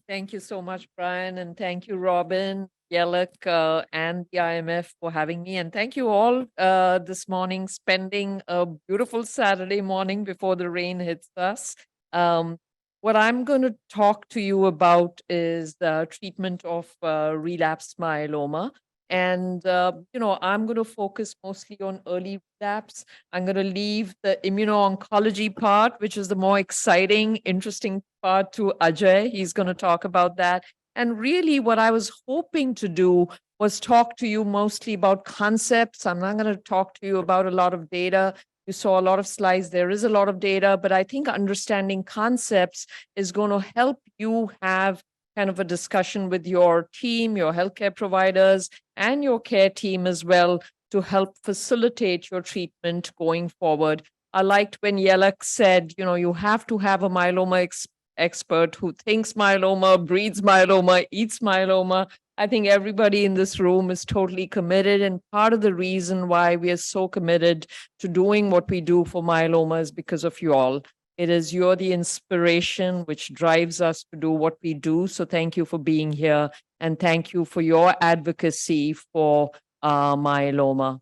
Thank you so much, Brian, and thank you, Robin, Yelek, and the IMF for having me. And thank you all this morning, spending a beautiful Saturday morning before the rain hits us. Um, what I'm going to talk to you about is the treatment of relapsed myeloma. And, I'm going to focus mostly on early relapse. I'm going to leave the immuno-oncology part, which is the more exciting, interesting part, to Ajay. He's going to talk about that. And really, what I was hoping to do was talk to you mostly about concepts. I'm not going to talk to you about a lot of data. You saw a lot of slides. There is a lot of data, but I think understanding concepts is going to help you have kind of a discussion with your team, your healthcare providers, and your care team as well to help facilitate your treatment going forward. I liked when Yelek said, you have to have a myeloma expert who thinks myeloma, breathes myeloma, eats myeloma. I think everybody in this room is totally committed. And part of the reason why we are so committed to doing what we do for myeloma is because of you all. It is you're the inspiration which drives us to do what we do. So thank you for being here. And thank you for your advocacy for myeloma.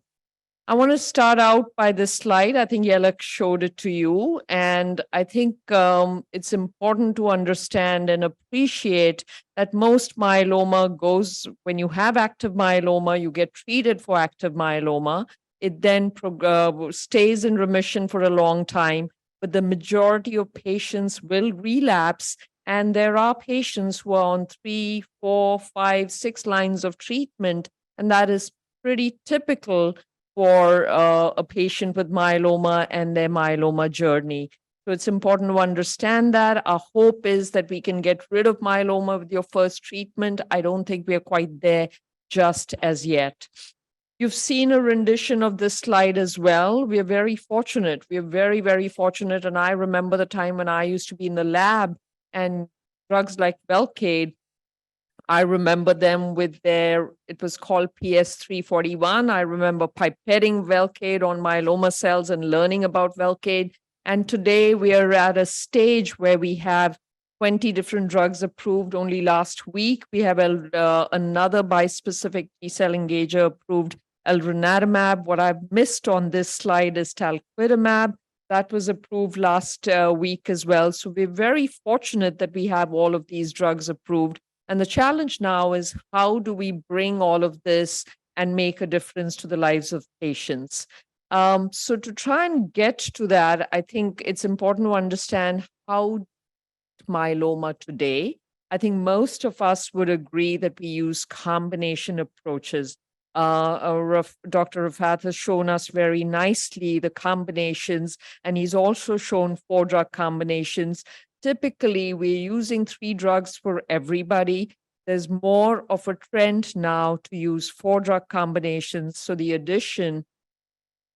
I want to start out by this slide. I think Yelek showed it to you. And I think it's important to understand and appreciate that most myeloma goes, when you have active myeloma, you get treated for active myeloma. It then stays in remission for a long time. But the majority of patients will relapse. And there are patients who are on 3, 4, 5, 6 lines of treatment. And that is pretty typical for a patient with myeloma and their myeloma journey. So it's important to understand that. Our hope is that we can get rid of myeloma with your first treatment. I don't think we're quite there just as yet. You've seen a rendition of this slide as well. We are very fortunate. We are very, very fortunate. And I remember the time when I used to be in the lab and drugs like Velcade, I remember them with it was called PS341. I remember pipetting Velcade on myeloma cells and learning about Velcade. And today we are at a stage where we have 20 different drugs approved. Only last week, we have another bispecific T-cell engager approved, elranatamab. What I've missed on this slide is talquetamab. That was approved last week as well. So we're very fortunate that we have all of these drugs approved. And the challenge now is how do we bring all of this and make a difference to the lives of patients? So to try and get to that, I think it's important to understand how myeloma today. I think most of us would agree that we use combination approaches. Dr. Rafat has shown us very nicely the combinations, and he's also shown 4 drug combinations. Typically, we're using 3 drugs for everybody. There's more of a trend now to use 4 drug combinations. So the addition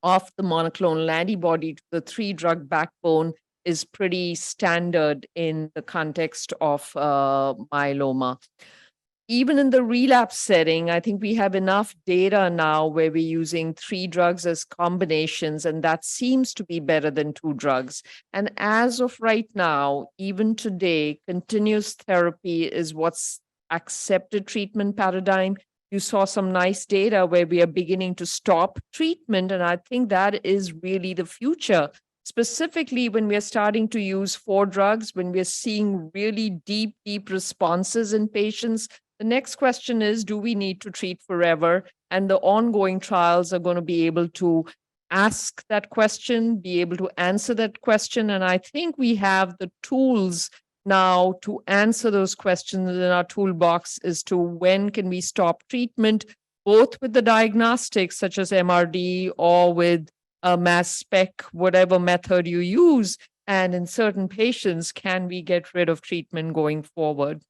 of the monoclonal antibody to the 3 drug backbone is pretty standard in the context of myeloma. Even in the relapse setting, I think we have enough data now where we're using 3 drugs as combinations, and that seems to be better than 2 drugs. And as of right now, even today, continuous therapy is what's accepted treatment paradigm. You saw some nice data where we are beginning to stop treatment, and I think that is really the future. Specifically, when we are starting to use 4 drugs, when we are seeing really deep, deep responses in patients, the next question is, do we need to treat forever? And the ongoing trials are going to be able to ask that question, be able to answer that question. And I think we have the tools now to answer those questions in our toolbox as to when can we stop treatment, both with the diagnostics such as MRD or with a mass spec, whatever method you use. And in certain patients, can we get rid of treatment going forward?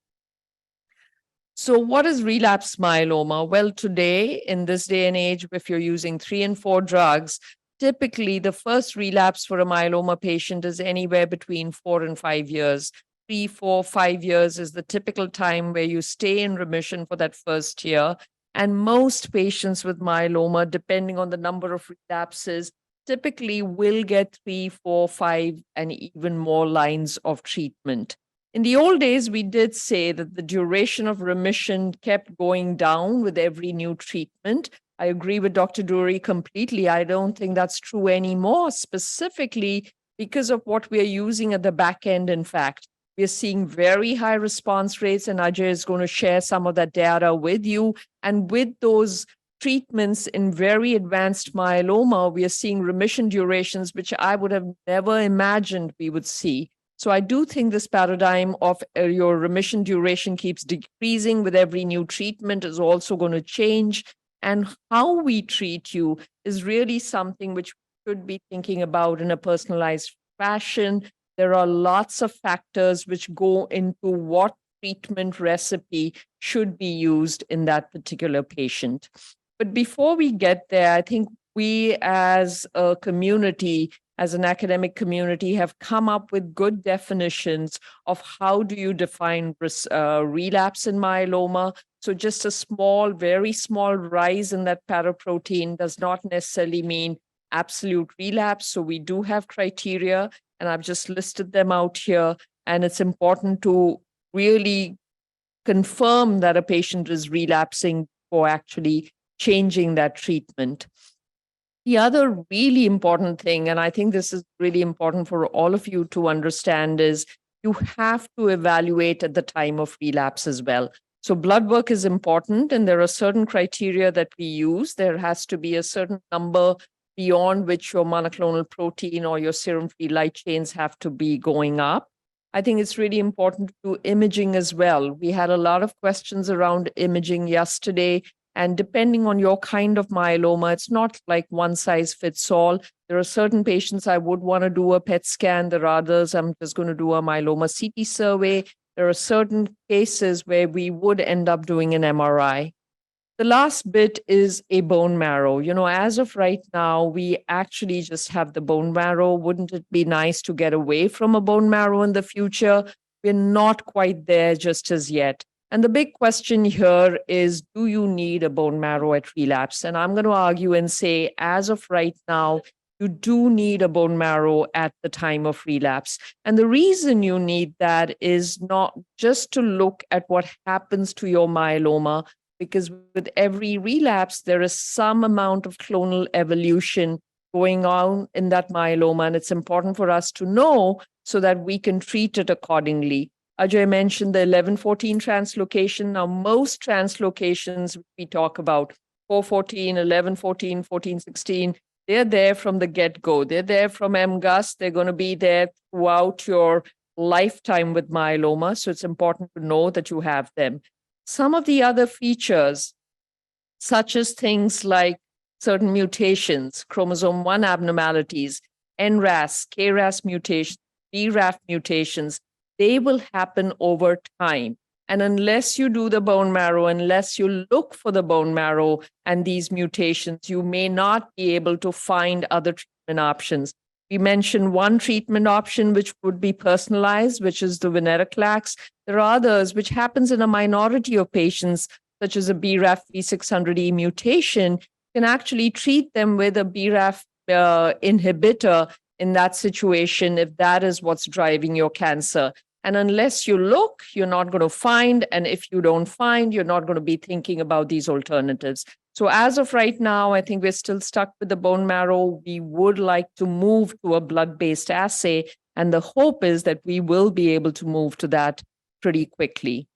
So what is relapsed myeloma? Well, today, in this day and age, if you're using 3 and 4 drugs, typically the first relapse for a myeloma patient is anywhere between 4 and 5 years. 3, 4, 5 years is the typical time where you stay in remission for that first year. And most patients with myeloma, depending on the number of relapses, typically will get 3, 4, 5, and even more lines of treatment. In the old days, we did say that the duration of remission kept going down with every new treatment. I agree with Dr. Dury completely. I don't think that's true anymore, specifically because of what we are using at the back end. In fact, we are seeing very high response rates, and Ajay is going to share some of that data with you. And with those treatments in very advanced myeloma, we are seeing remission durations, which I would have never imagined we would see. So I do think this paradigm of your remission duration keeps decreasing with every new treatment is also going to change. And how we treat you is really something which we should be thinking about in a personalized fashion. There are lots of factors which go into what treatment recipe should be used in that particular patient. But before we get there, I think we as a community, as an academic community, have come up with good definitions of how do you define relapse in myeloma. So just a small, very small rise in that paraprotein does not necessarily mean absolute relapse. So we do have criteria, and I've just listed them out here. And it's important to really confirm that a patient is relapsing for actually changing that treatment. The other really important thing, and I think this is really important for all of you to understand, is you have to evaluate at the time of relapse as well. So blood work is important, and there are certain criteria that we use. There has to be a certain number beyond which your monoclonal protein or your serum-free light chains have to be going up. I think it's really important to do imaging as well. We had a lot of questions around imaging yesterday. And depending on your kind of myeloma, it's not like one size fits all. There are certain patients I would want to do a PET scan. There are others I'm just going to do a myeloma CT survey. There are certain cases where we would end up doing an MRI. The last bit is a bone marrow. As of right now, we actually just have the bone marrow. Wouldn't it be nice to get away from a bone marrow in the future? We're not quite there just as yet. And the big question here is, do you need a bone marrow at relapse? And I'm going to argue and say, as of right now, you do need a bone marrow at the time of relapse. And the reason you need that is not just to look at what happens to your myeloma, because with every relapse, there is some amount of clonal evolution going on in that myeloma. And it's important for us to know so that we can treat it accordingly. Ajay mentioned the 1114 translocation. Now, most translocations we talk about, 414, 1114, 1416, they're there from the get-go. They're there from MGUS. They're going to be there throughout your lifetime with myeloma. So it's important to know that you have them. Some of the other features, such as things like certain mutations, chromosome 1 abnormalities, NRAS, KRAS mutations, BRAF mutations, they will happen over time. And unless you do the bone marrow, unless you look for the bone marrow and these mutations, you may not be able to find other treatment options. We mentioned one treatment option, which would be personalized, which is the venetoclax. There are others, which happens in a minority of patients, such as a BRAF V600E mutation, can actually treat them with a BRAF inhibitor in that situation, if that is what's driving your cancer. And unless you look, you're not going to find. And if you don't find, you're not going to be thinking about these alternatives. So as of right now, I think we're still stuck with the bone marrow. We would like to move to a blood-based assay. And the hope is that we will be able to move to that pretty quickly.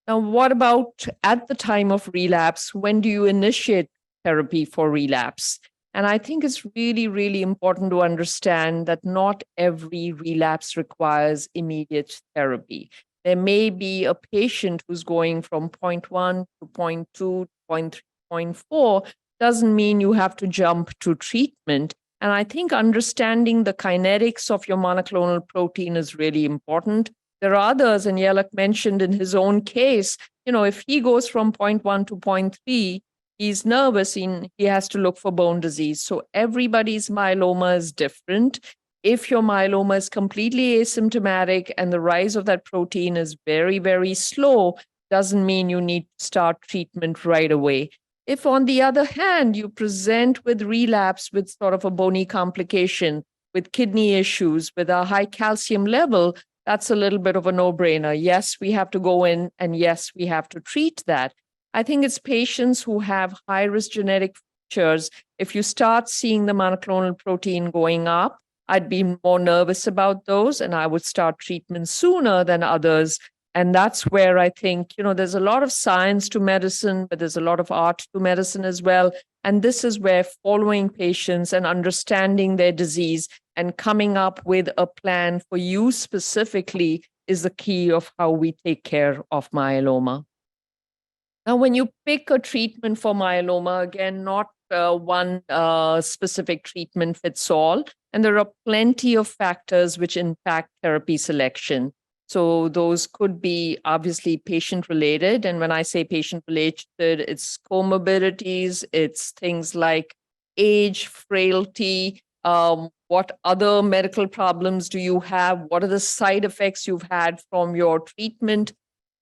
Now, what about at the time of relapse? When do you initiate therapy for relapse? And I think it's really, really important to understand that not every relapse requires immediate therapy. There may be a patient who's going from 0.1 to 0.2 to 0.3, 0.4, doesn't mean you have to jump to treatment. And I think understanding the kinetics of your monoclonal protein is really important. There are others, and Yelak mentioned in his own case, if he goes from 0.1 to 0.3, he's nervous, he has to look for bone disease. So everybody's myeloma is different. If your myeloma is completely asymptomatic and the rise of that protein is very, very slow, doesn't mean you need to start treatment right away. If, on the other hand, you present with relapse with sort of a bony complication, with kidney issues, with a high calcium level, that's a little bit of a no-brainer. Yes, we have to go in, and yes, we have to treat that. I think it's patients who have high-risk genetic features. If you start seeing the monoclonal protein going up, I'd be more nervous about those, and I would start treatment sooner than others. And that's where I think, there's a lot of science to medicine, but there's a lot of art to medicine as well. And this is where following patients and understanding their disease and coming up with a plan for you specifically is the key of how we take care of myeloma. Now, when you pick a treatment for myeloma, again, not one specific treatment fits all. And there are plenty of factors which impact therapy selection. So those could be obviously patient related. And when I say patient related, it's comorbidities, it's things like age, frailty, what other medical problems do you have? What are the side effects you've had from your treatment?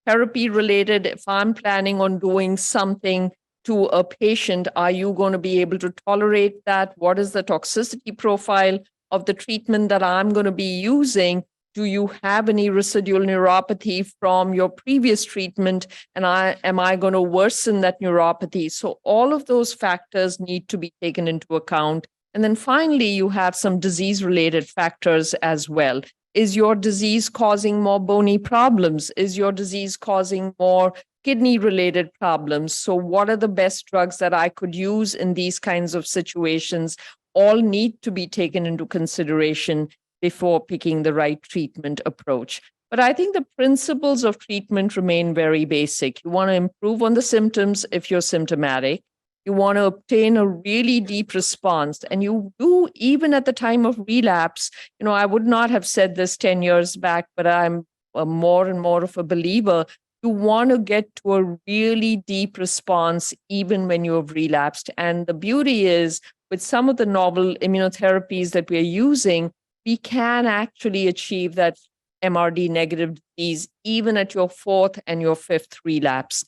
Therapy related, if I'm planning on doing something to a patient, are you going to be able to tolerate that? What is the toxicity profile of the treatment that I'm going to be using? Do you have any residual neuropathy from your previous treatment? And am I going to worsen that neuropathy? So all of those factors need to be taken into account. And then finally, you have some disease-related factors as well. Is your disease causing more bony problems? Is your disease causing more kidney-related problems? So what are the best drugs that I could use in these kinds of situations? All need to be taken into consideration before picking the right treatment approach. But I think the principles of treatment remain very basic. You want to improve on the symptoms if you're symptomatic. You want to obtain a really deep response. And you do, even at the time of relapse, I would not have said this 10 years back, but I'm more and more of a believer. You want to get to a really deep response even when you have relapsed. And the beauty is, with some of the novel immunotherapies that we're using, we can actually achieve that MRD negative disease even at your fourth and your fifth relapse.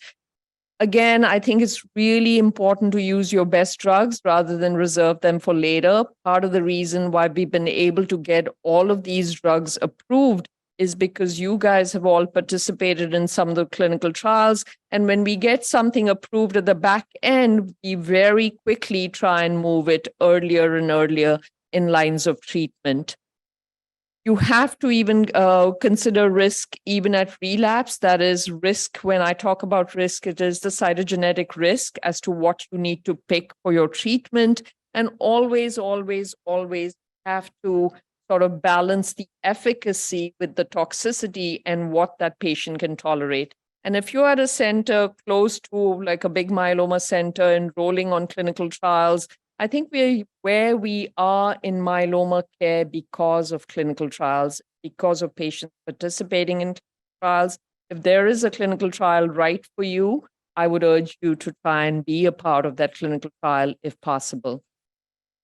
Again, I think it's really important to use your best drugs rather than reserve them for later. Part of the reason why we've been able to get all of these drugs approved is because you guys have all participated in some of the clinical trials. And when we get something approved at the back end, we very quickly try and move it earlier and earlier in lines of treatment. You have to even consider risk even at relapse. That is risk. When I talk about risk, it is the cytogenetic risk as to what you need to pick for your treatment. And always, always, always have to sort of balance the efficacy with the toxicity and what that patient can tolerate. And if you're at a center close to like a big myeloma center enrolling on clinical trials, I think we're where we are in myeloma care because of clinical trials, because of patients participating in trials. If there is a clinical trial right for you, I would urge you to try and be a part of that clinical trial if possible.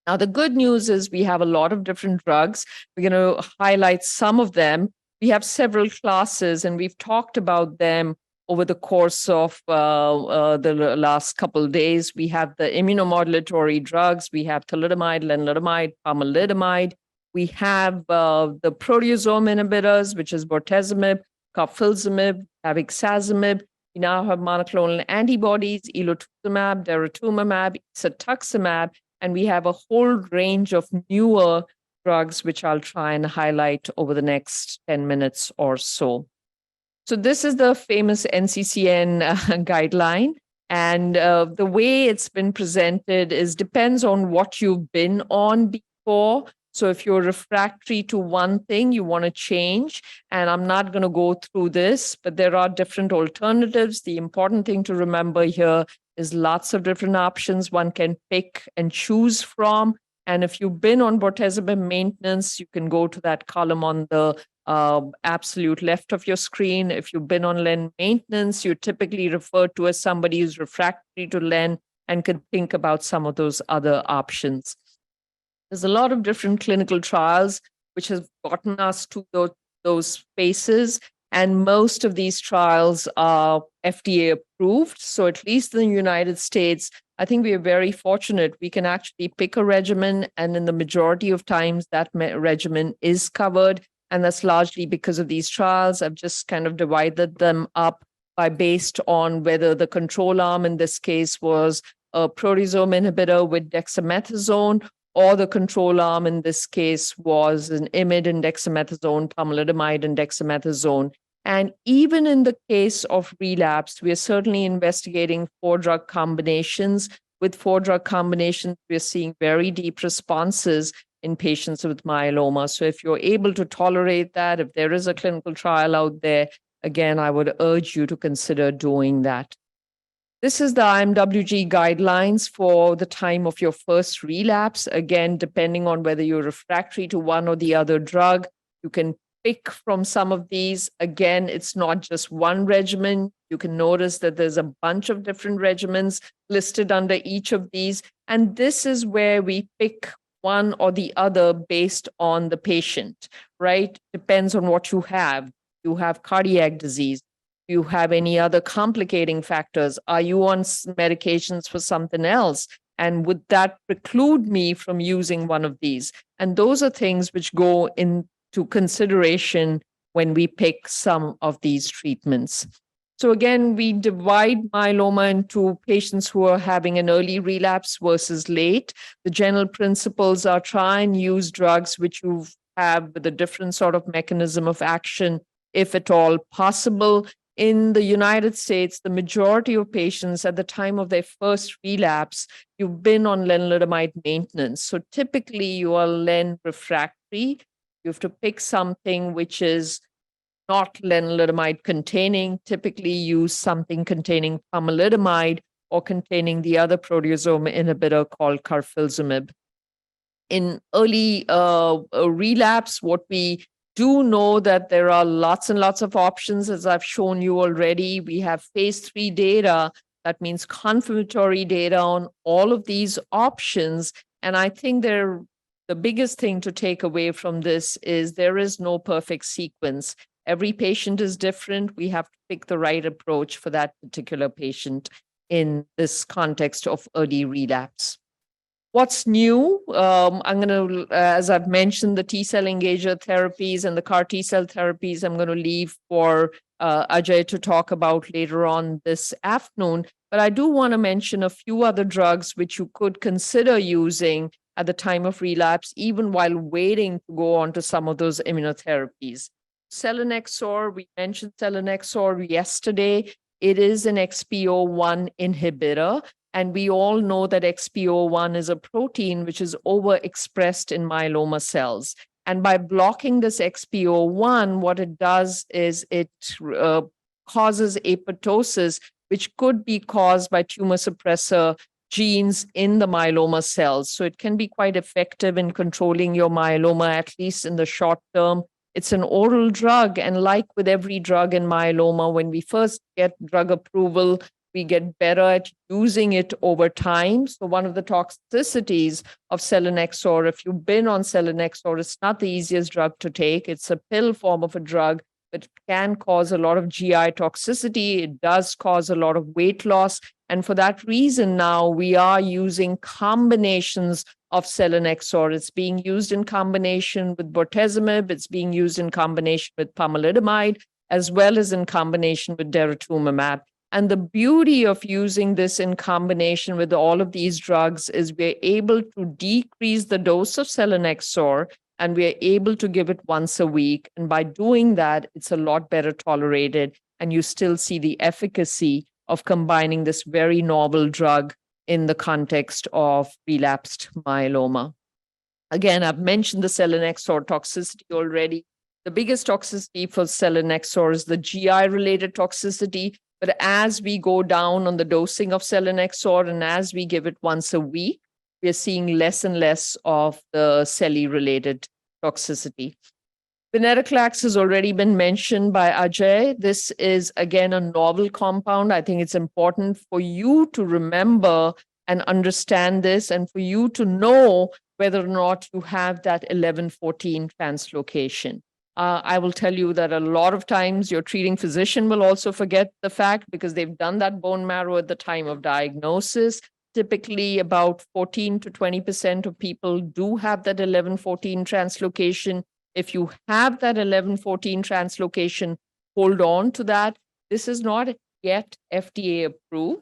Now, the good news is we have a lot of different drugs. We're going to highlight some of them. We have several classes, and we've talked about them over the course of the last couple of days. We have the immunomodulatory drugs. We have thalidomide, lenalidomide, pomalidomide. We have the proteasome inhibitors, which is bortezomib, carfilzomib, ixazomib. We now have monoclonal antibodies, elotuzumab, daratumumab, cetuximab, and we have a whole range of newer drugs, which I'll try and highlight over the next 10 minutes or so. So this is the famous NCCN guideline. And the way it's been presented depends on what you've been on before. So if you're refractory to one thing, you want to change. And I'm not going to go through this, but there are different alternatives. The important thing to remember here is lots of different options one can pick and choose from. And if you've been on bortezomib maintenance, you can go to that column on the absolute left of your screen. If you've been on len maintenance, you're typically referred to as somebody who's refractory to len and can think about some of those other options. There's a lot of different clinical trials which have gotten us to those spaces, and most of these trials are FDA approved. So at least in the United States, I think we are very fortunate. We can actually pick a regimen, and in the majority of times that regimen is covered. And that's largely because of these trials. I've just kind of divided them up based on whether the control arm in this case was a proteasome inhibitor with dexamethasone, or the control arm in this case was an IMiD and dexamethasone, pomalidomide and dexamethasone. And even in the case of relapse, we are certainly investigating 4-drug combinations. With 4-drug combinations, we are seeing very deep responses in patients with myeloma. So if you're able to tolerate that, if there is a clinical trial out there, again, I would urge you to consider doing that. This is the IMWG guidelines for the time of your first relapse. Again, depending on whether you're refractory to one or the other drug, you can pick from some of these. Again, it's not just one regimen. You can notice that there's a bunch of different regimens listed under each of these. And this is where we pick one or the other based on the patient, right? Depends on what you have. You have cardiac disease. You have any other complicating factors? Are you on medications for something else? And would that preclude me from using one of these? And those are things which go into consideration when we pick some of these treatments. So again, we divide myeloma into patients who are having an early relapse versus late. The general principles are try and use drugs which you have with a different sort of mechanism of action, if at all possible. In the United States, the majority of patients at the time of their first relapse, you've been on lenalidomide maintenance. So typically you are len refractory. You have to pick something which is not lenalidomide containing. Typically use something containing pomalidomide or containing the other proteasome inhibitor called carfilzomib. In early relapse, what we do know that there are lots and lots of options, as I've shown you already. We have phase 3 data, that means confirmatory data on all of these options. And I think the biggest thing to take away from this is there is no perfect sequence. Every patient is different. We have to pick the right approach for that particular patient in this context of early relapse. What's new? I'm going to, as I've mentioned, the T-cell engager therapies and the CAR T-cell therapies, I'm going to leave for Ajay to talk about later on this afternoon. But I do want to mention a few other drugs which you could consider using at the time of relapse, even while waiting to go on to some of those immunotherapies. Selinexor, we mentioned selinexor yesterday. It is an XPO1 inhibitor. And we all know that XPO1 is a protein which is overexpressed in myeloma cells. And by blocking this XPO1, what it does is it causes apoptosis, which could be caused by tumor suppressor genes in the myeloma cells. So it can be quite effective in controlling your myeloma, at least in the short term. It's an oral drug. And like with every drug in myeloma, when we first get drug approval, we get better at using it over time. So one of the toxicities of selinexor, if you've been on selinexor, it's not the easiest drug to take. It's a pill form of a drug, but it can cause a lot of GI toxicity. It does cause a lot of weight loss. And for that reason, now we are using combinations of selinexor. It's being used in combination with bortezomib. It's being used in combination with pomalidomide, as well as in combination with daratumumab. And the beauty of using this in combination with all of these drugs is we're able to decrease the dose of selinexor, and we're able to give it once a week. And by doing that, it's a lot better tolerated, and you still see the efficacy of combining this very novel drug in the context of relapsed myeloma. Again, I've mentioned the selinexor toxicity already. The biggest toxicity for selinexor is the GI-related toxicity. But as we go down on the dosing of selinexor and as we give it once a week, we're seeing less and less of the CELI-related toxicity. Venetoclax has already been mentioned by Ajay. This is, again, a novel compound. I think it's important for you to remember and understand this, and for you to know whether or not you have that 1114 translocation. I will tell you that a lot of times your treating physician will also forget the fact because they've done that bone marrow at the time of diagnosis. Typically, about 14 to 20% of people do have that 1114 translocation. If you have that 11-14 translocation, hold on to that. This is not yet FDA approved.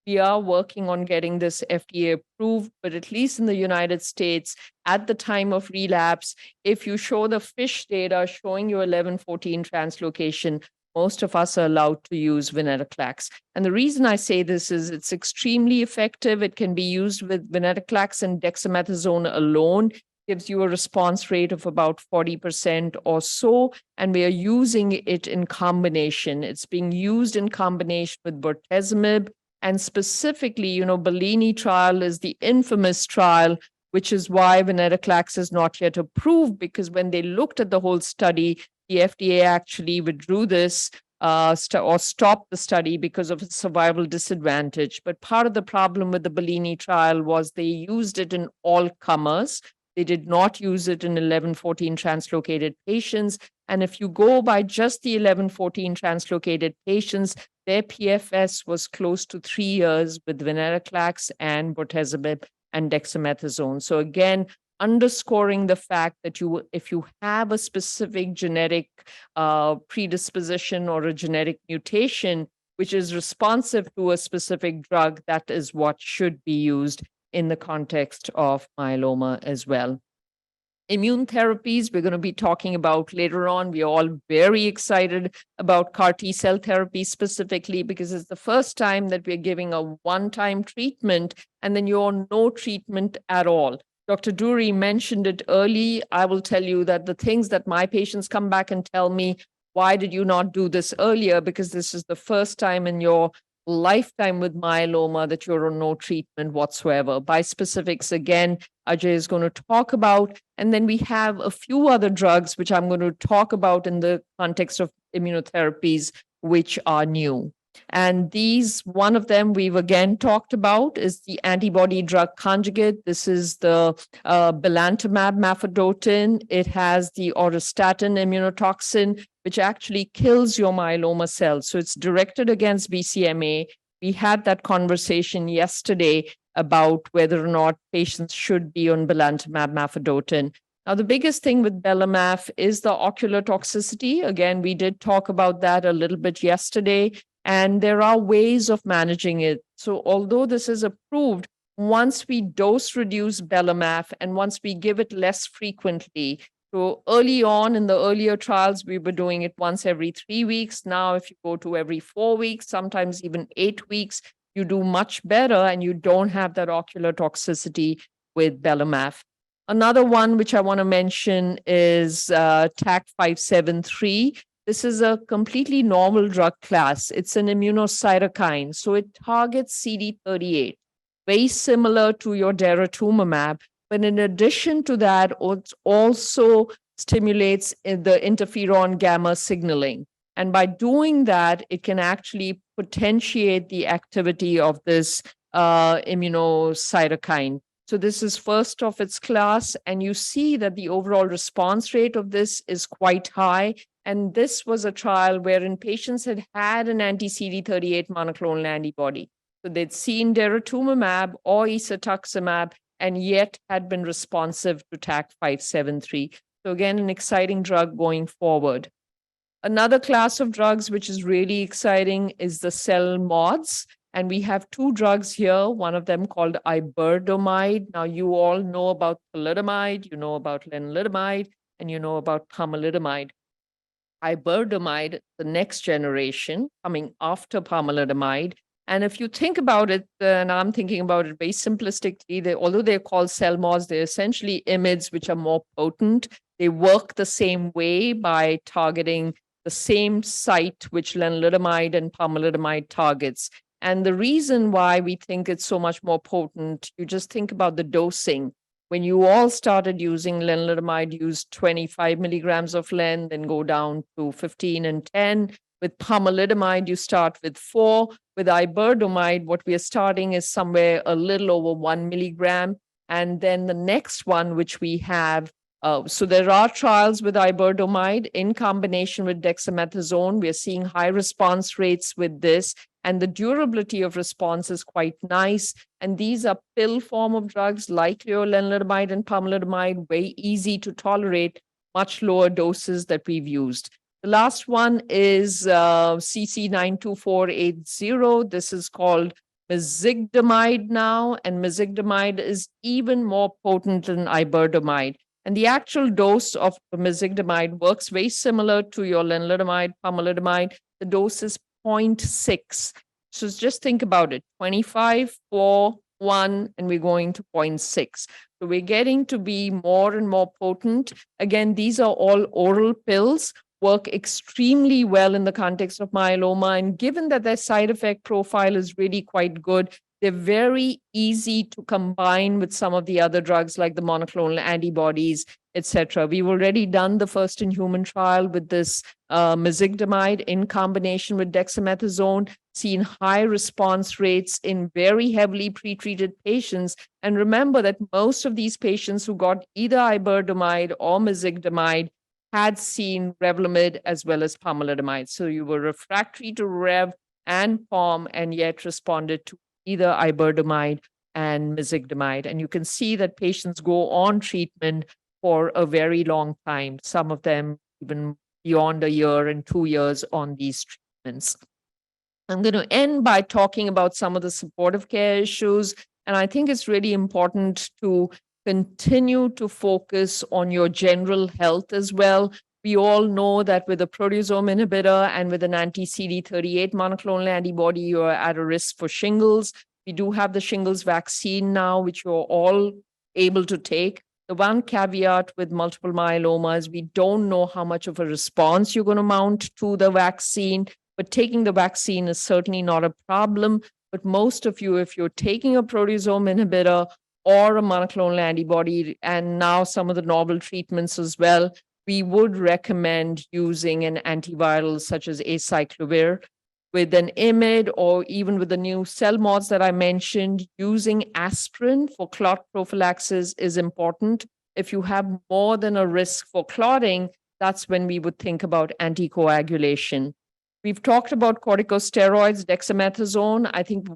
We are working on getting this FDA approved, but at least in the United States, at the time of relapse, if you show the FISH data showing you 11-14 translocation, most of us are allowed to use venetoclax. And the reason I say this is it's extremely effective. It can be used with venetoclax and dexamethasone alone, gives you a response rate of about 40% or so. And we are using it in combination. It's being used in combination with bortezomib. And specifically, Bellini trial is the infamous trial, which is why venetoclax is not yet approved, because when they looked at the whole study, the FDA actually withdrew this or stopped the study because of a survival disadvantage. But part of the problem with the Bellini trial was they used it in all comers. They did not use it in 11-14 translocated patients. And if you go by just the 11-14 translocated patients, their PFS was close to 3 years with venetoclax and bortezomib and dexamethasone. So again, underscoring the fact that if you have a specific genetic predisposition or a genetic mutation, which is responsive to a specific drug, that is what should be used in the context of myeloma as well. Immune therapies, we're going to be talking about later on. We are all very excited about CAR T-cell therapy specifically because it's the first time that we're giving a one-time treatment and then you're no treatment at all. Dr. Duri mentioned it early. I will tell you that the things that my patients come back and tell me, why did you not do this earlier? Because this is the first time in your lifetime with myeloma that you're on no treatment whatsoever. Bispecifics, again, Ajay is going to talk about. And then we have a few other drugs, which I'm going to talk about in the context of immunotherapies, which are new. And one of them we've again talked about is the antibody drug conjugate. This is the belantamab mafodotin. It has the auristatin immunotoxin, which actually kills your myeloma cells. So it's directed against BCMA. We had that conversation yesterday about whether or not patients should be on belantamab mafodotin. Now, the biggest thing with belamaf is the ocular toxicity. Again, we did talk about that a little bit yesterday. And there are ways of managing it. So although this is approved, once we dose reduce belamaf and once we give it less frequently, so early on in the earlier trials, we were doing it once every 3 weeks. Now, if you go to every 4 weeks, sometimes even 8 weeks, you do much better and you don't have that ocular toxicity with belamaf. Another one which I want to mention is TAC573. This is a completely normal drug class. It's an immunocytokine. So it targets CD38, very similar to your daratumumab. But in addition to that, it also stimulates the interferon gamma signaling. And by doing that, it can actually potentiate the activity of this immunocytokine. So this is first of its class, and you see that the overall response rate of this is quite high. And this was a trial wherein patients had an anti-CD38 monoclonal antibody. So they'd seen daratumumab or isatuximab and yet had been responsive to TAC573. So again, an exciting drug going forward. Another class of drugs which is really exciting is the cell mods. And we have two drugs here, one of them called iberdomide. Now, you all know about thalidomide, you know about lenalidomide, and you know about pomalidomide. Iberdomide, the next generation coming after pomalidomide. And if you think about it, and I'm thinking about it very simplistically, although they're called cell mods, they're essentially IMiDs which are more potent. They work the same way by targeting the same site which lenalidomide and pomalidomide targets. And the reason why we think it's so much more potent, you just think about the dosing. When you all started using lenalidomide, use 25 milligrams of len, then go down to 15 and 10. With pomalidomide, you start with 4. With iberdomide, what we are starting is somewhere a little over 1 milligram. And then the next one, which we have, so there are trials with iberdomide in combination with dexamethasone. We are seeing high response rates with this. And the durability of response is quite nice. And these are pill form of drugs like lenalidomide and pomalidomide, very easy to tolerate, much lower doses that we've used. The last one is CC92480. This is called mezigdomide now, and mezigdomide is even more potent than iberdomide. And the actual dose of mezigdomide works very similar to your lenalidomide, pomalidomide. The dose is 0.6. So just think about it, 25, 4, 1, and we're going to 0.6. So we're getting to be more and more potent. Again, these are all oral pills, work extremely well in the context of myeloma. And given that their side effect profile is really quite good, they're very easy to combine with some of the other drugs like the monoclonal antibodies, etc. We've already done the first in human trial with this mezigdomide in combination with dexamethasone, seen high response rates in very heavily pretreated patients. And remember that most of these patients who got either iberdomide or mezigdomide had seen Revlimid as well as pomalidomide. So you were refractory to Rev and Pom and yet responded to either iberdomide and mezigdomide. And you can see that patients go on treatment for a very long time, some of them even beyond a year and 2 years on these treatments. I'm going to end by talking about some of the supportive care issues. And I think it's really important to continue to focus on your general health as well. We all know that with a proteasome inhibitor and with an anti-CD38 monoclonal antibody, you're at a risk for shingles. We do have the shingles vaccine now, which you're all able to take. The one caveat with multiple myeloma is we don't know how much of a response you're going to mount to the vaccine, but taking the vaccine is certainly not a problem. But most of you, if you're taking a proteasome inhibitor or a monoclonal antibody, and now some of the novel treatments as well, we would recommend using an antiviral such as acyclovir. With an IMID or even with the new cell mods that I mentioned, using aspirin for clot prophylaxis is important. If you have more than a risk for clotting, that's when we would think about anticoagulation. We've talked about corticosteroids, dexamethasone. I think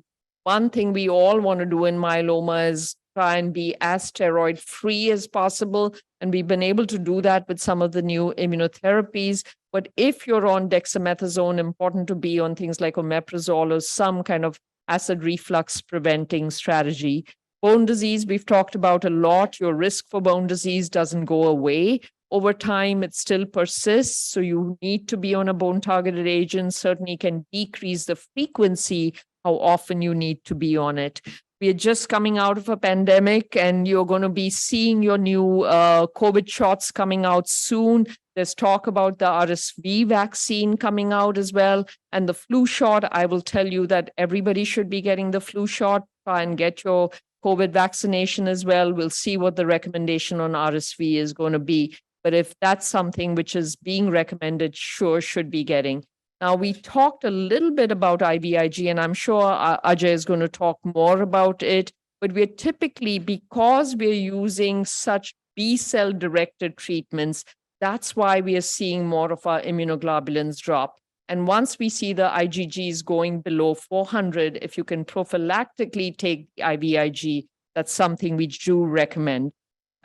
one thing we all want to do in myeloma is try and be as steroid free as possible. And we've been able to do that with some of the new immunotherapies. But if you're on dexamethasone, important to be on things like omeprazole or some kind of acid reflux preventing strategy. Bone disease, we've talked about a lot. Your risk for bone disease doesn't go away. Over time, it still persists. So you need to be on a bone targeted agent, certainly can decrease the frequency, how often you need to be on it. We are just coming out of a pandemic and you're going to be seeing your new COVID shots coming out soon. There's talk about the RSV vaccine coming out as well. And the flu shot, I will tell you that everybody should be getting the flu shot. Try and get your COVID vaccination as well. We'll see what the recommendation on RSV is going to be. But if that's something which is being recommended, sure should be getting. Now, we talked a little bit about IVIG, and I'm sure Ajay is going to talk more about it. But we're typically, because we're using such B-cell directed treatments, that's why we are seeing more of our immunoglobulins drop. And once we see the IgGs going below 400, if you can prophylactically take IVIG, that's something we do recommend.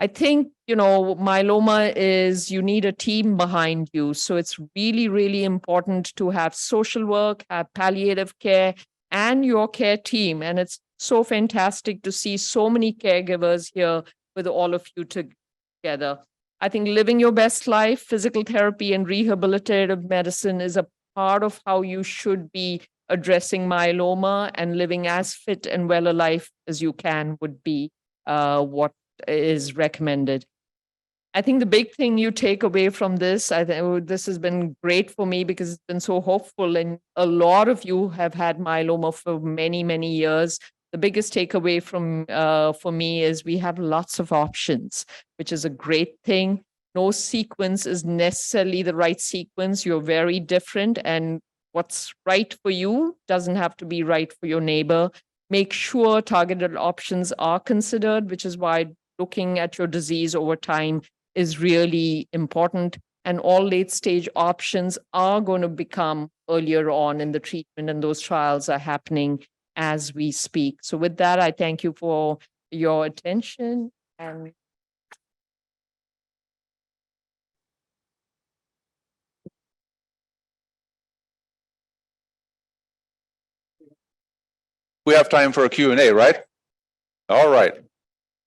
I think, myeloma is you need a team behind you. So it's really, really important to have social work, have palliative care, and your care team. And it's so fantastic to see so many caregivers here with all of you together. I think living your best life, physical therapy, and rehabilitative medicine is a part of how you should be addressing myeloma, and living as fit and well a life as you can would be what is recommended. I think the big thing you take away from this, I think this has been great for me because it's been so hopeful, and a lot of you have had myeloma for many, many years. The biggest takeaway from for me is we have lots of options, which is a great thing. No sequence is necessarily the right sequence. You're very different, and what's right for you doesn't have to be right for your neighbor. Make sure targeted options are considered, which is why looking at your disease over time is really important. And all late stage options are going to become earlier on in the treatment, and those trials are happening as we speak. So with that, I thank you for your attention. And we have time for a Q&A, right? All right.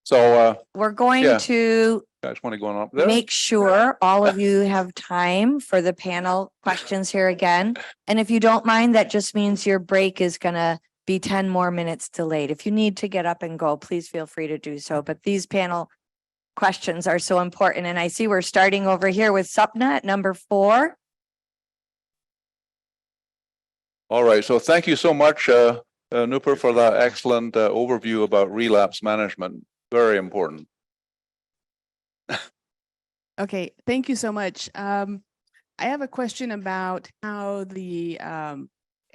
So We're going yeah. to guys want to go on up there? make sure all of you have time for the panel questions here again. And if you don't mind, that just means your break is gonna be 10 more minutes delayed. If you need to get up and go, please feel free to do so. But these panel questions are so important. And I see we're starting over here with Sapna at number 4. All right. So thank you so much, Noopur, for that excellent overview about relapse management. Very important. Okay, thank you so much. I have a question about how the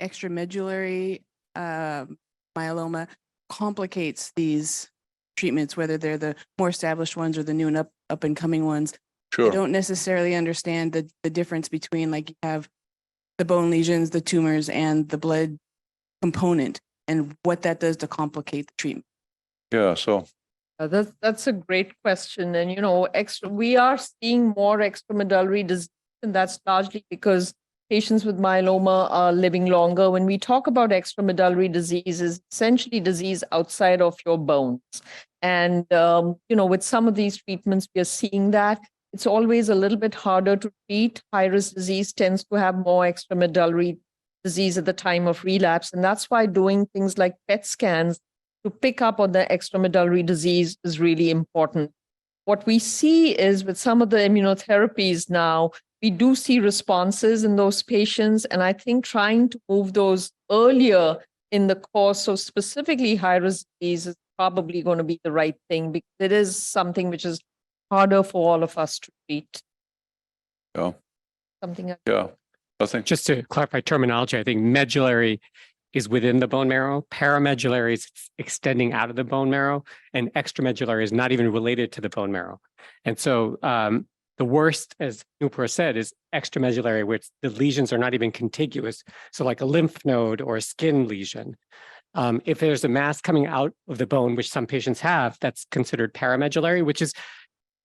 extramedullary myeloma complicates these treatments, whether they're the more established ones or the new and up and coming ones. Sure. I don't necessarily understand the difference between, like, you have the bone lesions, the tumors, and the blood component, and what that does to complicate the treatment. Yeah. So That's a great question. And, we are seeing more extramedullary disease, and that's largely because patients with myeloma are living longer. When we talk about extramedullary disease, is essentially disease outside of your bones. And, with some of these treatments, we are seeing that. It's always a little bit harder to treat. High-risk disease tends to have more extramedullary disease at the time of relapse. And that's why doing things like PET scans to pick up on the extramedullary disease is really important. What we see is with some of the immunotherapies now, we do see responses in those patients. And I think trying to move those earlier in the course of specifically high-risk disease is probably going to be the right thing, because it is something which is harder for all of us to treat. yeah. Something else. Yeah. I think Just to clarify terminology, I think medullary is within the bone marrow, paramedullary is extending out of the bone marrow, and extramedullary is not even related to the bone marrow. And so the worst, as Noopur said, is extramedullary, which the lesions are not even contiguous. So like a lymph node or a skin lesion. If there's a mass coming out of the bone, which some patients have, that's considered paramedullary, which is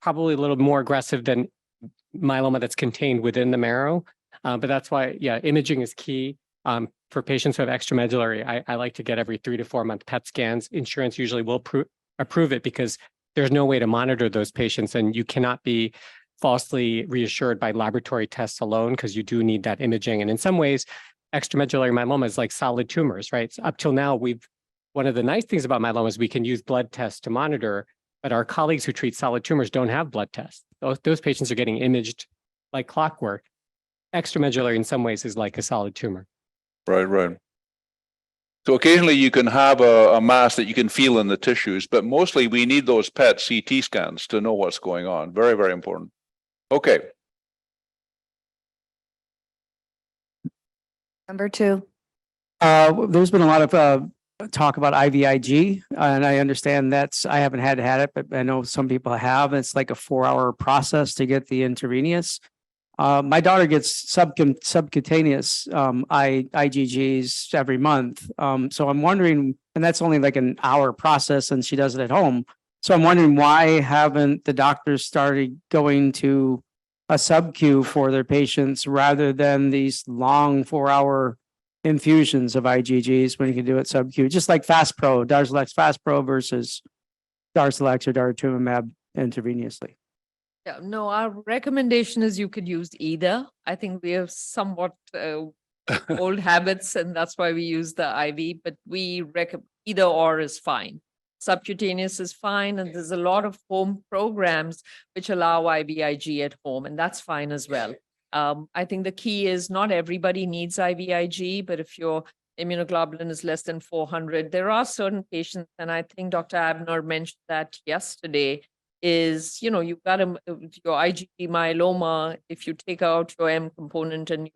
probably a little more aggressive than myeloma that's contained within the marrow. But that's why, yeah, imaging is key. For patients who have extramedullary, I like to get every 3 to 4 month PET scans. Insurance usually will approve it because there's no way to monitor those patients, and you cannot be falsely reassured by laboratory tests alone, because you do need that imaging. And in some ways, extramedullary myeloma is like solid tumors, right? So up till now, one of the nice things about myeloma is we can use blood tests to monitor, but our colleagues who treat solid tumors don't have blood tests. Those patients are getting imaged like clockwork. Extramedullary in some ways is like a solid tumor. right. So occasionally you can have a mass that you can feel in the tissues, but mostly we need those PET CT scans to know what's going on. Very, very important. Okay. Number 2. There's been a lot of talk about IVIG, and I understand I haven't had it, but I know some people have. It's like a 4-hour process to get the intravenous. My daughter gets subcutaneous IgGs every month. So I'm wondering, and that's only like an hour process, and she does it at home. So I'm wondering, why haven't the doctors started going to a sub-Q for their patients rather than these long 4-hour infusions of IgGs when you can do it sub-Q, just like Faspro, Darzalex Faspro versus Darzalex or daratumumab intravenously? Yeah, no, our recommendation is you could use either. I think we have somewhat old habits, and that's why we use the IV, but we recommend either or is fine. Subcutaneous is fine, and there's a lot of home programs which allow IVIG at home, and that's fine as well. I think the key is not everybody needs IVIG, but if your immunoglobulin is less than 400, there are certain patients, and I think Dr. Abner mentioned that yesterday, is, you've got your IgG myeloma, if you take out your M component and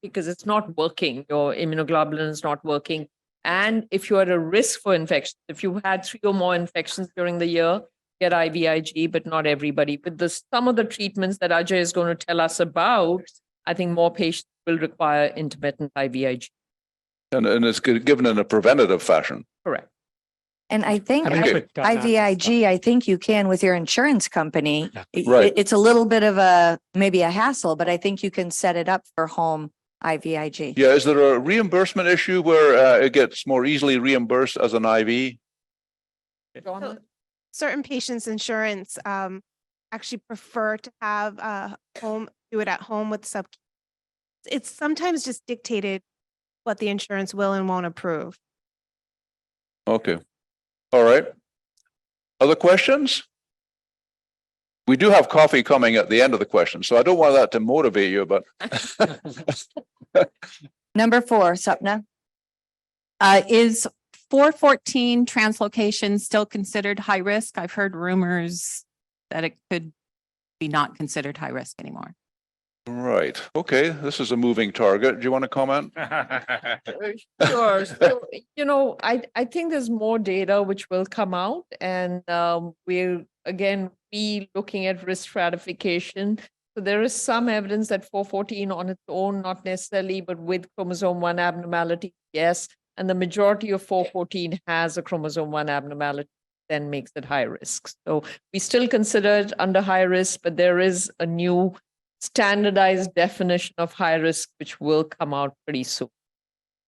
because it's not working, your immunoglobulin is not working. And if you're at a risk for infection, if you've had 3 or more infections during the year, get IVIG, but not everybody. But some of the treatments that Ajay is going to tell us about, I think more patients will require intermittent IVIG. And it's given in a preventative fashion. Correct. And I think Okay. IVIG, I think you can with your insurance company. Right. It's a little bit of maybe a hassle, but I think you can set it up for home IVIG. Yeah, is there a reimbursement issue where it gets more easily reimbursed as an IV? Donna? Certain patients' insurance actually prefer to have do it at home with sub. It's sometimes just dictated what the insurance will and won't approve. Okay. All right. Other questions? We do have coffee coming at the end of the question, so I don't want that to motivate you, but Number 4, Sapna. Is 414 translocation still considered high risk? I've heard rumors that it could be not considered high risk anymore. right. Okay, this is a moving target. Do you want to comment? Sure. So, I think there's more data which will come out, and we'll again be looking at risk stratification. So there is some evidence that 414 on its own, not necessarily, but with chromosome 1 abnormality, yes. And the majority of 414 has a chromosome 1 abnormality, then makes it high risk. So we still consider it under high risk, but there is a new standardized definition of high risk, which will come out pretty soon.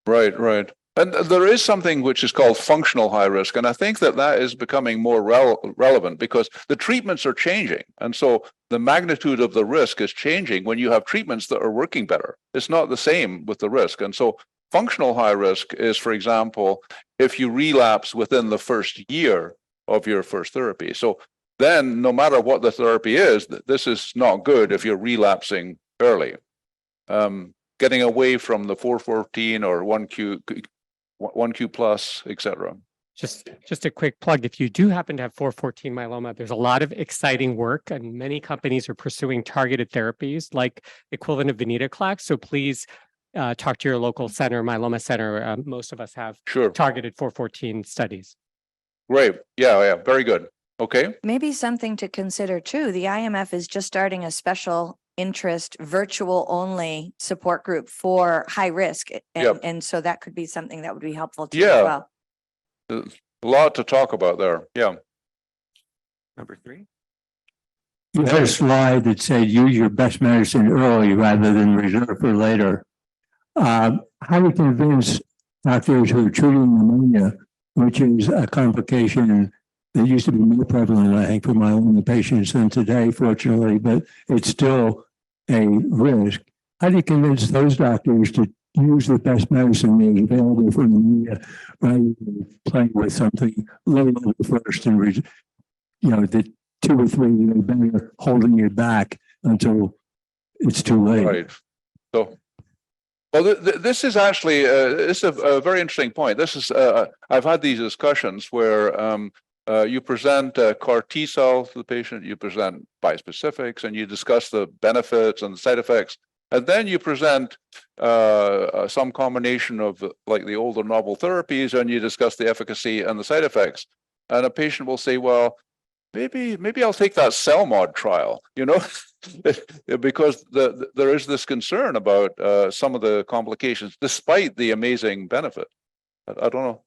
Right, right. And there is something which is called functional high risk. And I think that that is becoming more relevant because the treatments are changing. And so the magnitude of the risk is changing when you have treatments that are working better. It's not the same with the risk. And so functional high risk is, for example, if you relapse within the first year of your first therapy. So then no matter what the therapy is, this is not good if you're relapsing early. Getting away from the 414 or 1Q plus, etc. Just a quick plug. If you do happen to have 414 myeloma, there's a lot of exciting work and many companies are pursuing targeted therapies like equivalent of venetoclax. So please talk to your local center, myeloma center. Most of us have targeted 414 studies. Great. Yeah. Very good. Okay. Maybe something to consider too. The IMF is just starting a special interest virtual only support group for high risk. And so that could be something that would be helpful to you as well. A lot to talk about there. Yeah. Number 3. You had a slide that said use your best medicine early rather than reserve for later. How do you convince doctors who are treating pneumonia, which is a complication that used to be more prevalent, I think, for myeloma patients than today, fortunately, but it's still a risk. How do you convince those doctors to use the best medicine that is available for pneumonia rather than playing with something low level first and, the 2 or 3 better holding it back until it's too late? Right. So, well, this is actually this is a very interesting point. This is I've had these discussions where you present CAR T cell to the patient, you present bispecifics, and you discuss the benefits and the side effects. And then you present some combination of like the older novel therapies, and you discuss the efficacy and the side effects. And a patient will say, well, maybe I'll take that CELMoD trial, because there is this concern about some of the complications, despite the amazing benefit. I don't know.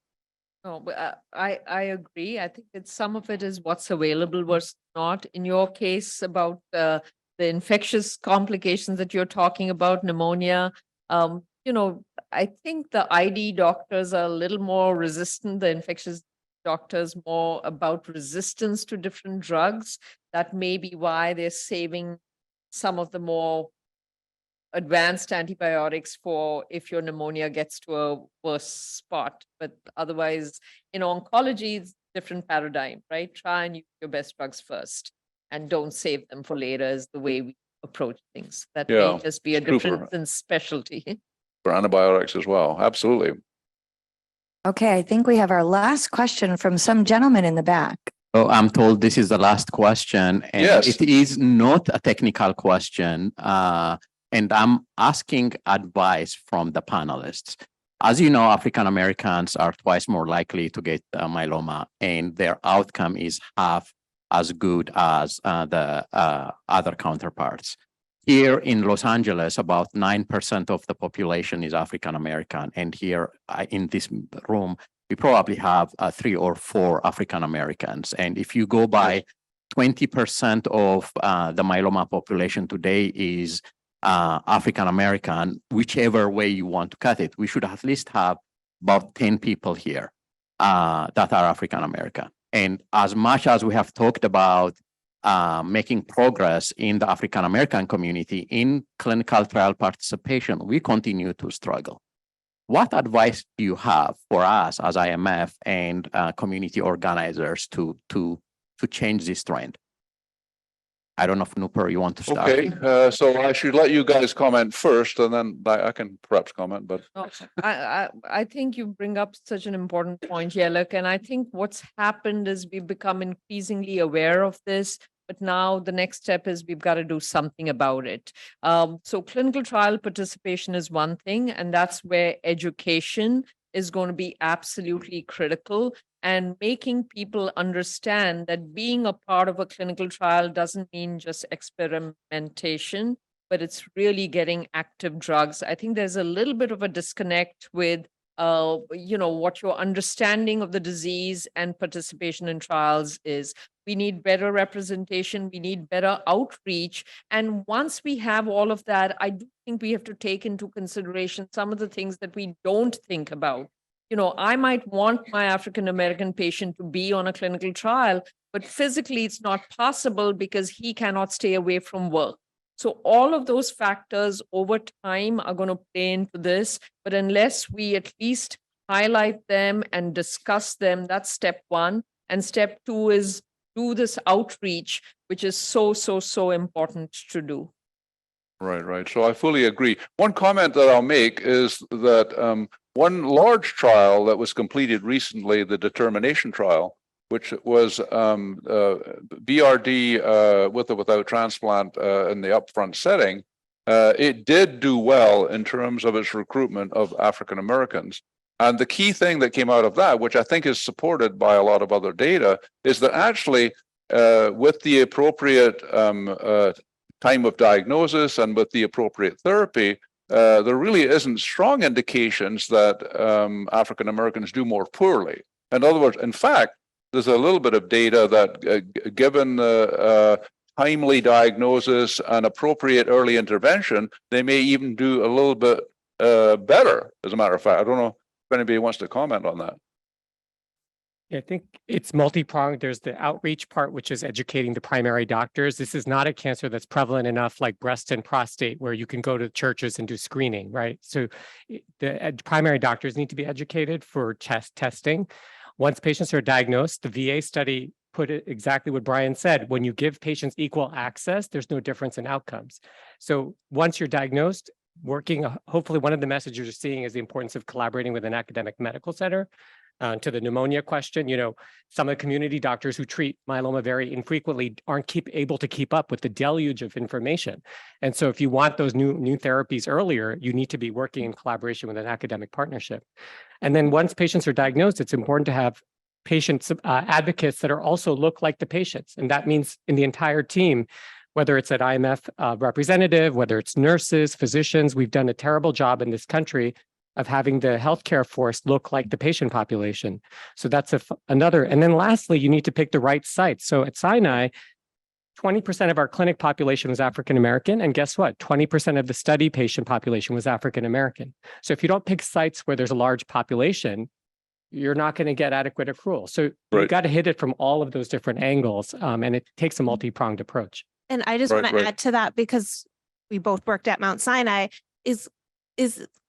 No, but I agree. I think that some of it is what's available versus not. In your case about the infectious complications that you're talking about, pneumonia, I think the ID doctors are a little more resistant, the infectious doctors more about resistance to different drugs. That may be why they're saving some of the more advanced antibiotics for if your pneumonia gets to a worse spot. But otherwise, in oncology, it's a different paradigm, right? Try and use your best drugs first and don't save them for later is the way we approach things. That may just be a difference in specialty. For antibiotics as well. Absolutely. Okay, I think we have our last question from some gentleman in the back. Oh, I'm told this is the last question, and it is not a technical question. And I'm asking advice from the panelists. As you know, African Americans are twice more likely to get myeloma, and their outcome is half as good as the other counterparts. Here in Los Angeles, about 9% of the population is African American, and here in this room, we probably have 3 or 4 African Americans. And if you go by 20% of the myeloma population today is African American, whichever way you want to cut it. We should at least have about 10 people here that are African American. And as much as we have talked about making progress in the African American community in clinical trial participation, we continue to struggle. What advice do you have for us as IMF and community organizers to change this trend? I don't know if Noopur, you want to start. Okay, so I should let you guys comment first, and then I can perhaps comment. But No, I think you bring up such an important point, Yellow, and I think what's happened is we've become increasingly aware of this, but now the next step is we've got to do something about it. So clinical trial participation is one thing, and that's where education is going to be absolutely critical. And making people understand that being a part of a clinical trial doesn't mean just experimentation, but it's really getting active drugs. I think there's a little bit of a disconnect with, what your understanding of the disease and participation in trials is. We need better representation. We need better outreach. And once we have all of that, I do think we have to take into consideration some of the things that we don't think about. I might want my African-American patient to be on a clinical trial, but physically it's not possible because he cannot stay away from work. So all of those factors over time are going to play into this, but unless we at least highlight them and discuss them, that's step one. And step two is do this outreach, which is so important to do. Right. So I fully agree. One comment that I'll make is that one large trial that was completed recently, the determination trial, which was BRD with or without transplant in the upfront setting, it did do well in terms of its recruitment of African Americans. And the key thing that came out of that, which I think is supported by a lot of other data, is that actually with the appropriate time of diagnosis and with the appropriate therapy, there really isn't strong indications that African Americans do more poorly. In other words, in fact, there's a little bit of data that given timely diagnosis and appropriate early intervention, they may even do a little bit better, as a matter of fact. I don't know if anybody wants to comment on that. I think it's multi-pronged. There's the outreach part, which is educating the primary doctors. This is not a cancer that's prevalent enough like breast and prostate, where you can go to churches and do screening, right? So the primary doctors need to be educated for testing. Once patients are diagnosed, the VA study put it exactly what Brian said. When you give patients equal access, there's no difference in outcomes. So once you're diagnosed, hopefully one of the messages you're seeing is the importance of collaborating with an academic medical center. To the pneumonia question, some of the community doctors who treat myeloma very infrequently aren't able to keep up with the deluge of information. And so if you want those new therapies earlier, you need to be working in collaboration with an academic partnership. And then once patients are diagnosed, it's important to have patients advocates that are also look like the patients. And that means in the entire team, whether it's an IMF representative, whether it's nurses, physicians, we've done a terrible job in this country of having the healthcare force look like the patient population. So that's another. And then lastly, you need to pick the right sites. So at Sinai, 20% of our clinic population was African-American. And guess what? 20% of the study patient population was African-American. So if you don't pick sites where there's a large population, you're not going to get adequate accrual. So you've got to hit it from all of those different angles. And it takes a multi-pronged approach. And I just want to add to that, because we both worked at Mount Sinai, is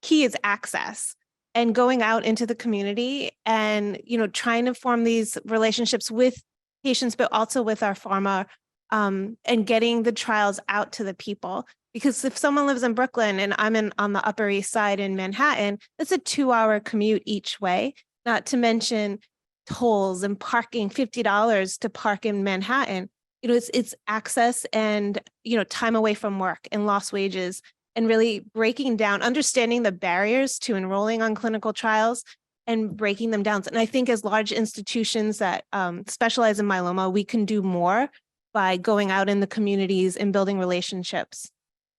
key is access and going out into the community and, trying to form these relationships with patients, but also with our pharma, and getting the trials out to the people. Because if someone lives in Brooklyn and I'm on the Upper East Side in Manhattan, that's a 2-hour commute each way, not to mention tolls and parking, $50 to park in Manhattan. It's access and, time away from work and lost wages, and really breaking down, understanding the barriers to enrolling on clinical trials and breaking them down. And I think as large institutions that specialize in myeloma, we can do more by going out in the communities and building relationships.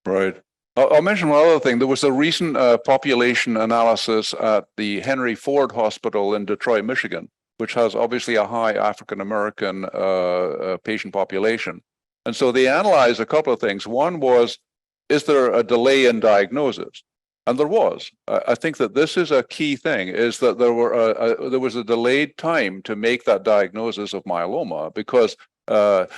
Right. I'll mention one other thing. There was a recent population analysis at the Henry Ford Hospital in Detroit, Michigan, which has obviously a high African-American patient population. And so they analyzed a couple of things. One was is there a delay in diagnosis? And there was. I think that this is a key thing, is that there was a delayed time to make that diagnosis of myeloma because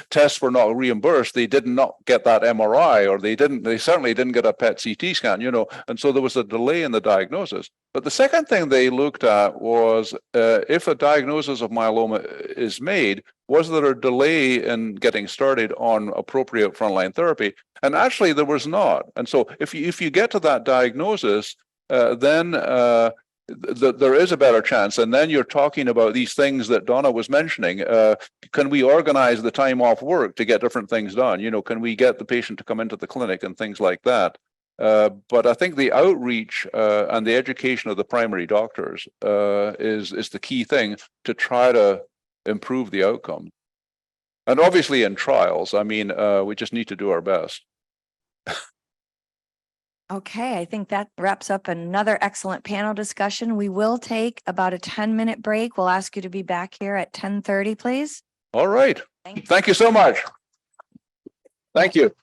tests were not reimbursed. They did not get that MRI, or they certainly didn't get a PET CT scan, and so there was a delay in the diagnosis. But the second thing they looked at was if a diagnosis of myeloma is made, was there a delay in getting started on appropriate frontline therapy? And actually there was not. And so if you get to that diagnosis, then there is a better chance. And then you're talking about these things that Donna was mentioning. Can we organize the time off work to get different things done? Can we get the patient to come into the clinic and things like that? But I think the outreach and the education of the primary doctors is the key thing to try to improve the outcome. And obviously in trials, I mean, we just need to do our best. Okay, I think that wraps up another excellent panel discussion. We will take about a 10-minute break. We'll ask you to be back here at 10:30, please. All right. Thank you. Thank you so much. Thank you.